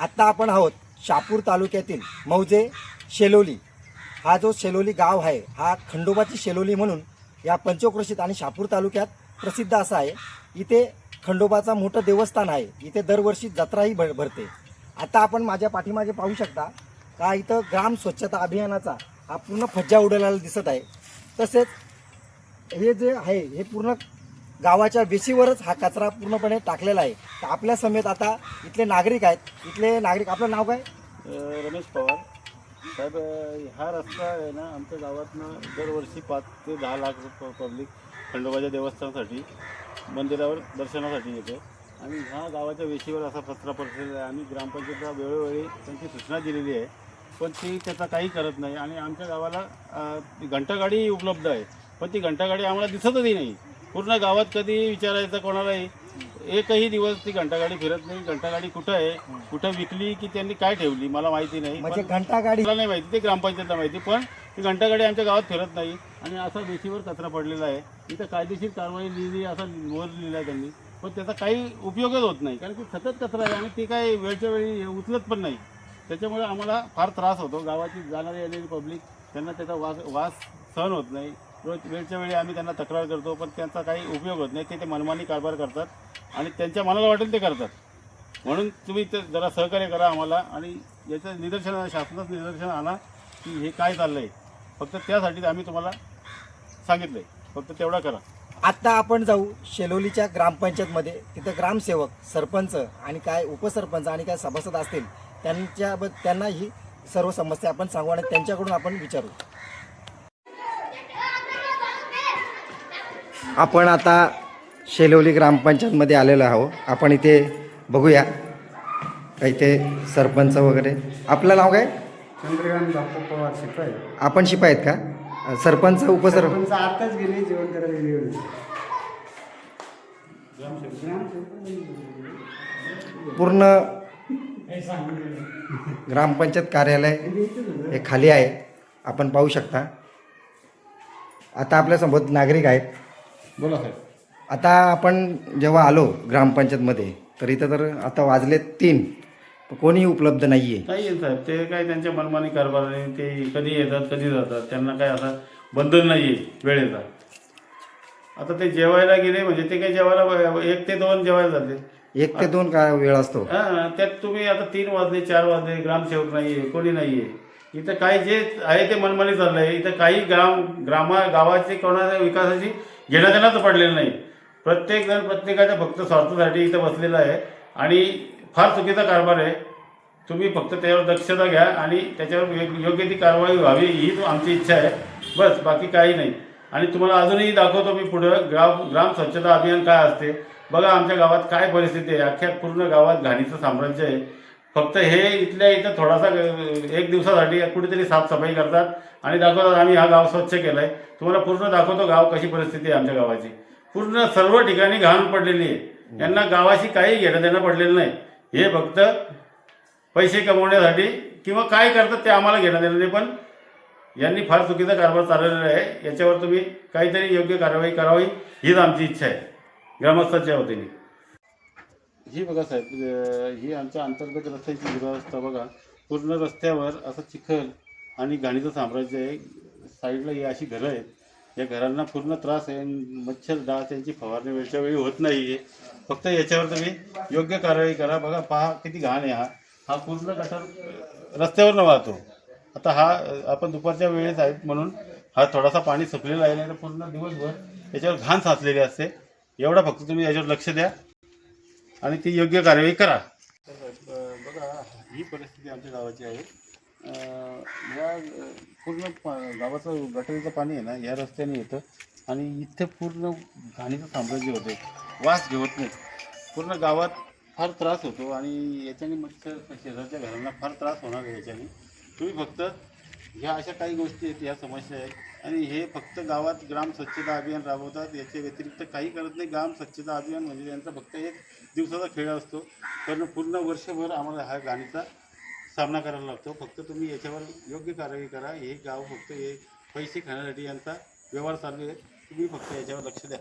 आत्ता आपण आहोत शहापूर तालुक्यातील मौजे शेलोली. हा जो शेलोली गाव आहे हा खंडोबाची शेलोली म्हणून या पंचक्रोशीत आणि शहापूर तालुक्यात प्रसिद्ध असा आहे. इथे खंडोबाचा मोठं देवस्थान आहे. इथे दरवर्षी जत्राही भरते. आता आपण माझ्या पाठीमागे पाहू शकता का इथं ग्राम स्वच्छता अभियानाचा हा पूर्ण फज्जा उडवलेला दिसत आहे. तसेच हे जे आहे हे पूर्ण गावाच्या वेशीवरच हा कचरा पूर्णपणे टाकलेला आहे. तर आपल्या समेत आता इथले नागरिक आहेत. इथले नागरिक, आपलं नाव काय? रमेश पवार साहेब. हा रस्ता आहे ना आमच्या गावातनं दरवर्षी 5 ते 10 लाख पब्लिक खंडोबाच्या देवस्थानासाठी मंदिरावर दर्शनासाठी येते आणि ह्या गावाच्या वेशीवर असा कचरा पडलेला आहे. आम्ही ग्रामपंचायतीला वेळोवेळी त्यांची सूचना दिलेली आहे, पण ती त्याचा काही करत नाही. आणि आमच्या गावाला घंटागाडी उपलब्ध आहे, पण ती घंटागाडी आम्हाला दिसतही नाही. पूर्ण गावात कधी विचारायचं कोणालाही, एकही दिवस ती घंटागाडी फिरत नाही. घंटागाडी कुठं आहे, कुठं विकली की त्यांनी काय ठेवली मला माहिती नाही. म्हणजे घंटागाडी मला नाही माहिती, ते ग्रामपंचायतला माहिती, पण ती घंटागाडी आमच्या गावात फिरत नाही. आणि असा वेशीवर कचरा पडलेला आहे. इथं कायदेशीर कारवाई लिहिली असा वर लिहिला आहे त्यांनी, पण त्याचा काही उपयोगच होत नाही. कारण की सतत कचरा आहे आणि ते काही वेळच्या वेळी उचलत पण नाही. त्याच्यामुळे आम्हाला फार त्रास होतो. गावाची जाणारी आलेली पब्लिक, त्यांना त्याचा वास सहन होत नाही. रोज वेळच्या वेळी आम्ही त्यांना तक्रार करतो, पण त्यांचा काही उपयोग होत नाही. ते मनमानी कारभार करतात आणि त्यांच्या मनाला वाटेल ते करतात. म्हणून तुम्ही ते जरा सहकार्य करा आम्हाला आणि याचं निदर्शन, शासनाचं निदर्शन आणा की हे काय चाललं आहे. फक्त त्यासाठीच आम्ही तुम्हाला सांगितलं आहे, फक्त तेवढा करा. आता आपण जाऊ शेलोलीच्या ग्रामपंचायतमध्ये. तिथं ग्रामसेवक, सरपंच आणि काय उपसरपंच आणि काय सभासद असतील त्यांना ही सर्व समस्या आपण सांगू आणि त्यांच्याकडून आपण विचारू. आपण आता शेलोली ग्रामपंचायतमध्ये आलेलो आहोत. आपण इथे बघूया का इथे सरपंच वगैरे. आपलं नाव काय? चंद्रकांत बापू पवार, शिपाई. आपण शिपाई आहेत का? सरपंच, उपसरपंच? आताच गेले, जेवण करायला गेले. पूर्ण ग्रामपंचायत कार्यालय हे खाली आहे, आपण पाहू शकता. आता आपल्यासोबत नागरिक आहेत. बोला साहेब. आता आपण जेव्हा आलो ग्रामपंचायतमध्ये तर इथं तर आता वाजले 3, कोणीही उपलब्ध नाही आहे. नाही साहेब, ते काय त्यांच्या मनमानी कारभाराने ते कधी येतात कधी जातात. त्यांना काय असा बंधन नाही आहे वेळेचा. आता ते जेवायला गेले म्हणजे ते काय जेवायला 1 ते 2 जेवायला जाते. 1 ते 2 का वेळ असतो. हां, त्यात तुम्ही आता 3 वाजले 4 वाजले, ग्रामसेवक नाही आहे, कोणी नाही आहे. इथं काही जे आहे ते मनमानी चाललं आहे. इथं काही गावाची कोणाच्या विकासाची घेण्यादेण्याच पडलेलं नाही. प्रत्येकजण प्रत्येकाच्या फक्त स्वार्थासाठी इथं बसलेला आहे आणि फार चुकीचा कारभार आहे. तुम्ही फक्त त्यावर दक्षता घ्या आणि त्याच्यावर योग्य ती कारवाई व्हावी ही आमची इच्छा आहे, बस, बाकी काही नाही. आणि तुम्हाला अजूनही दाखवतो मी पुढं ग्राम स्वच्छता अभियान काय असते. बघा आमच्या गावात काय परिस्थिती आहे. अख्ख्या पूर्ण गावात घाणीचं साम्राज्य आहे. फक्त हे इथल्या इथं थोडासा 1 दिवसासाठी कुठेतरी साफसफाई करतात आणि दाखवतात आम्ही हा गाव स्वच्छ केला आहे. तुम्हाला पूर्ण दाखवतो गाव कशी परिस्थिती आहे आमच्या गावाची. पूर्ण सर्व ठिकाणी घाण पडलेली आहे. यांना गावाशी काही घेणं देणं पडलेलं नाही. हे फक्त पैसे कमवण्यासाठी किंवा काय करतात ते आम्हाला घेणं देणं नाही. पण यांनी फार चुकीचा कारभार चालवलेला आहे. याच्यावर तुम्ही काहीतरी योग्य कारवाई करावी हीच आमची इच्छा आहे ग्रामस्थांच्या वतीने. ही बघा साहेब, ही आमच्या अंतर्गत रस्त्याची दुरावस्था बघा. पूर्ण रस्त्यावर असं चिखल आणि घाणीचं साम्राज्य आहे. साईडला ही अशी घरं आहेत. या घरांना पूर्ण त्रास आहे. मच्छर डास यांची फवारणी वेळच्या वेळी होत नाही आहे. फक्त याच्यावर तुम्ही योग्य कारवाई करा. बघा पहा किती घाण आहे. हा पूर्ण गटर रस्त्यावर न वाहतो. आता हा आपण दुपारच्या वेळेस आहेत म्हणून हा थोडासा पाणी सुकलेला आहे, नाही तर पूर्ण दिवसभर याच्यावर घाण साचलेली असते. एवढा फक्त तुम्ही याच्यावर लक्ष द्या आणि ती योग्य कार्यवाही करा. बघा ही परिस्थिती आमच्या गावाची आहे. या पूर्ण गावाचं गटरीचं पाणी आहे ना या रस्त्याने येतं आणि इथं पूर्ण घाणीचं साम्राज्य होते. वास घेत नाही. पूर्ण गावात फार त्रास होतो आणि याच्याने मच्छर शेजारच्या घरांना फार त्रास होणार आहे. याच्याने तुम्ही फक्त ह्या अशा काही गोष्टी आहेत, ह्या समस्या आहेत आणि हे फक्त गावात ग्राम स्वच्छता अभियान राबवतात. याच्या व्यतिरिक्त काही करत नाही. ग्राम स्वच्छता अभियान म्हणजे त्यांचा फक्त 1 दिवसाचा खेळ असतो, कारण पूर्ण वर्षभर आम्हाला हा घाणीचा सामना करायला लागतो. फक्त तुम्ही याच्यावर योग्य कारवाई करा. हे गाव फक्त हे पैसे खाण्यासाठी यांचा व्यवहार चालू आहे. तुम्ही फक्त याच्यावर लक्ष द्या.